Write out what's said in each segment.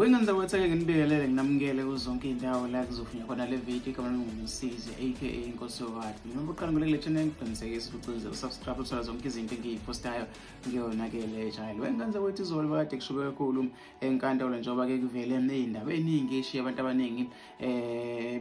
Wengenza ukuthi-ke nginibingelele nginamukele kuzonke indawo la kuzofinywa khona le video igama ngumsizi aka inkosi yokade. Noma uqala ngole channel ngiqinisekisa ukuthi usubscribe uthola zonke izinto engiyipostayo ngiyona-ke le channel. Wengenza ukuthi izolo kade kushube kakhulu enkantolo njengoba-ke kuvele izindaba eziningi eshiya abantu abaningi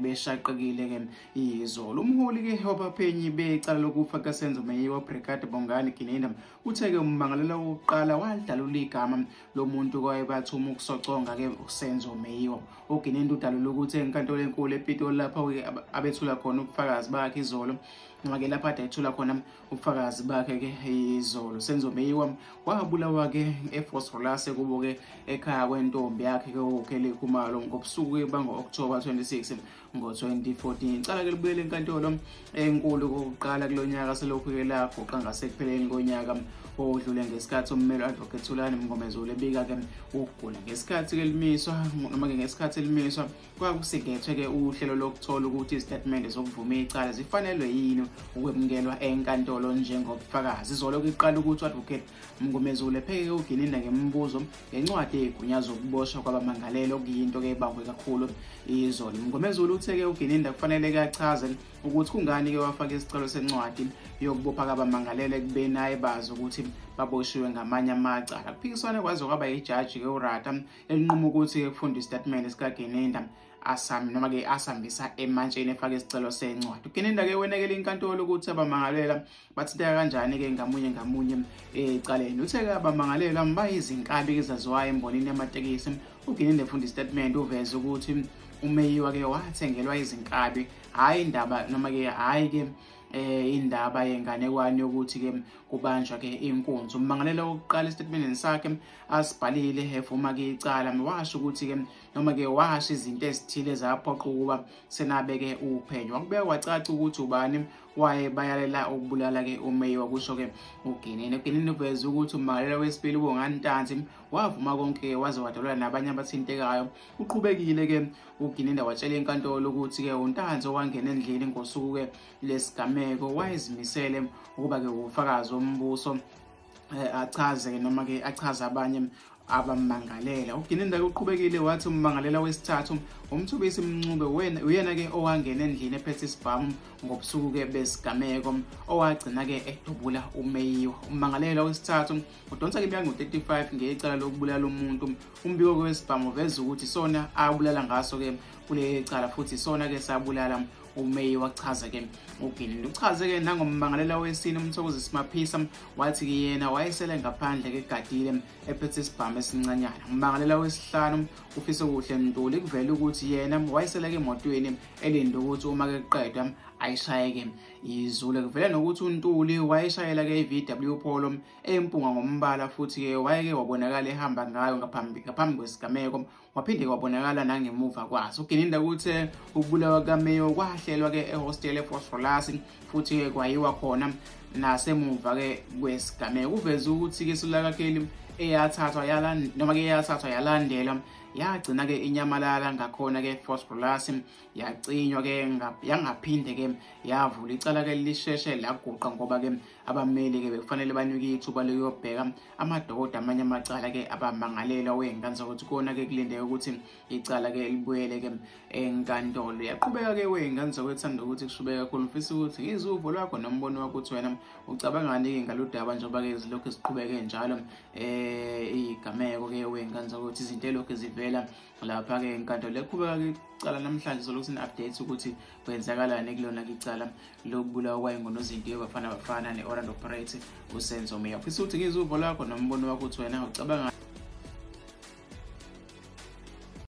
beshaqekile-ke izolo. Umholi-ke wabaphenyi becala lokufa kaSenzo Meyiwa Brigade Bongani Kinenda uthe-ke ummangalelwa wokuqala wadalula igama lomuntu kwaye bathuma ukusoconga uSenzo Meyiwa. Uginenda udalula ukuthi enkantolo enkulu ePitoli lapho abethula khona ubufakazi bakhe izolo. Noma-ke lapho ade ethula khona ubufakazi bakhe-ke izolo. Senzo Meyiwa wabulawa-ke eFosrolas kubo-ke ekhaya kwentombi yakhe-ke uKhele Khumalo ngobusuku bango-October 26 ngo-2014. Icala-ke libuyele enkantolo enkulu kokuqala kulo nyaka selokhu-ke lagoqa ngasekupheleni konyaka odlule ngesikhathi ummeli advocate Thulani Mngomezulu ebika-ke ukugula. Ngesikhathi-ke limiswa noma-ke ngesikhathi limiswa kwakusingethwe-ke uhlelo lokuthola ukuthi izitatimende zokuvuma icala zifanelwe yini ukwemukelwa enkantolo njengobufakazi. Izolo-ke iqala ukuthi u-advocate Mngomezulu epheke uGinenda ngemibuzo ngencwadi egunyaza ukuboshwa kwabamangaleli okuyinto-ke ebangwe kakhulu izolo. Mngomezulu uthe-ke uGinenda kufanele-ke achaze ukuthi kungani-ke wafaka isicelo sencwadi yokubopha kwabamangaleli ekubeni naye bazi ukuthi baboshiwe ngamanye amacala. Kuphikiswana kwaze kwaba yijaji-ke uRata elinquma ukuthi-ke kufunda isitatimende sikaGinenda noma-ke asambisa emantsheni efake isicelo sencwadi. uGinenda-ke wenekele inkantolo ukuthi abamangalela bathinteka kanjani-ke ngamunye ecaleni. Uthe-ke abamangalela bayizinkabi ezaziwayo embonini yamatekisi. uGinenda efunda isitatimende uveze ukuthi uMeyiwa-ke wathengelwa izinkabi, hhayi indaba noma-ke hhayi-ke indaba yenganekwane yokuthi-ke kubanjwa-ke inkunzi. Ummangalela wokuqala esitatimendeni sakhe asibhalile evuma-ke icala washo ukuthi-ke noma-ke washo izinto ezithile ezaphoqa ukuba senabe-ke uphenyo. Wakubeka kwacaca ukuthi ubani wayebayalela ukubulala-ke uMeyiwa kusho-ke uGinenda. uGinenda uveze ukuthi ummangalela wesibili uBongani Ntanzi wavuma konke-ke waze wadalula nabanye abathintekayo. Uqhubekile-ke uGinenda watshela inkantolo ukuthi-ke uNtanzi owangena endlini ngosuku-ke lesigameko wayezimisele ukuba-ke ubufakazi wombuso achaze noma-ke achaze abanye abamangalela. uGinenda uqhubekile wathi ummangalela wesithathu umthubisi Mncube uyena-ke owangena endlini ephethe isibhamu ngobusuku-ke besigameko owagcina-ke edubula uMeyiwa. Ummangalela wesithathu udonsa-ke iminyaka ngo-35 ngecala lokubulala umuntu. Umbiko wesibhamu uveza ukuthi sona abulala ngaso-ke kuleli cala futhi sona-ke sabulala uMeyiwa. Chaza-ke uGinenda uchaze-ke nangommangalela wesine uMthokozi Simaphisa wathi-ke yena wayesele ngaphandle kegadile ephethe isibhamu esincanyana. Ummangalela wesihlanu uFiso Kuhle Ntuli kuvele ukuthi yena wayesele-ke emotweni elinde ukuthi uma-ke kuqedwa ayishaye-ke izulu. Kuvele nokuthi uNtuli wayeshayela-ke i-VW Polo empunga ngombala futhi-ke wayeke wabonakala ehamba ngayo ngaphambi kwesigameko waphinde wabonakala nangemuva kwaso. uGinenda uthe ukubulawa kaMeyiwa kwahlelwa-ke ehostela eFosrolas futhi-ke kwayiwa khona nasemuva-ke kwesigameko. Uveze ukuthi-ke isulakakheli eyathathwa yalandela yagcina-ke inyamalala ngakhona-ke Fosrolas yacinywa-ke yangaphinde-ke yavula icala-ke lisheshe laguqa ngoba-ke abameli-ke bekufanele banike ithuba lokuyobheka amadoda amanye amacala-ke abamangalela wenganza ukuthi kona-ke kulindeke ukuthi icala-ke libuyele-ke enkantolo. Yaqhubeka-ke wenganza kwethanda ukuthi kushube kakhulu. Mfisa ukuthi ngizwe uvo lwakho nombono wakho ukuthi wena ucabangani-ke ngaludaba njengoba-ke zilokhu ziqhubeke njalo igameko-ke wenganza ukuthi izinto elokhu zivela lapha-ke enkantolo. Eqhubeka-ke icala namhlanje solokhu sine-updates ukuthi kwenzakalani kulona-ke icala lokubulawa kwayingonozinto bafana ne-Orlando Pirates uSenzo Meyiwa. Mfisa ukuthi ngizwe uvo lwakho nombono wakho ukuthi wena ucabanga